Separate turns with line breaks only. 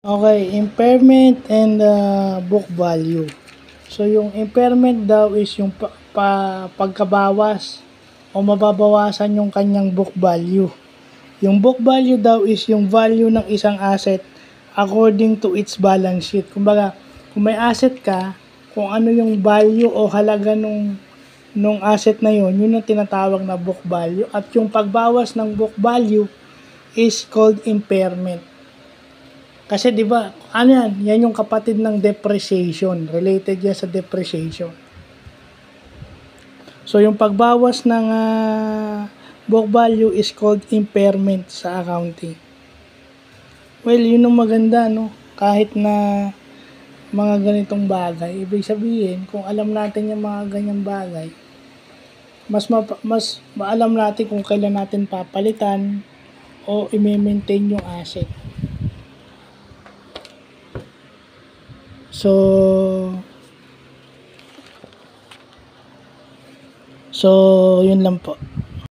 Okay, impairment and book value. So, yung impairment daw is yung pagkabawas o mababawasan yung kanyang book value. Yung book value daw is yung value ng isang asset according to its balance sheet. Kumbaga, kung may asset ka, kung ano yung value o halaga nung asset na yun ang tinatawag na book value. At yung pagbawas ng book value is called impairment. Kasi 'di ba, ano yan? Yan yung kapatid ng depreciation. Related yan sa depreciation. So yung pagbawas ng book value is called impairment sa accounting. Well, yun ang maganda, no? Kahit na mga ganitong bagay, ibig sabihin, kung alam natin yung mga ganyang bagay, mas maalam natin kung kailan natin papalitan o i-maintain yung asset. So, yun lang po.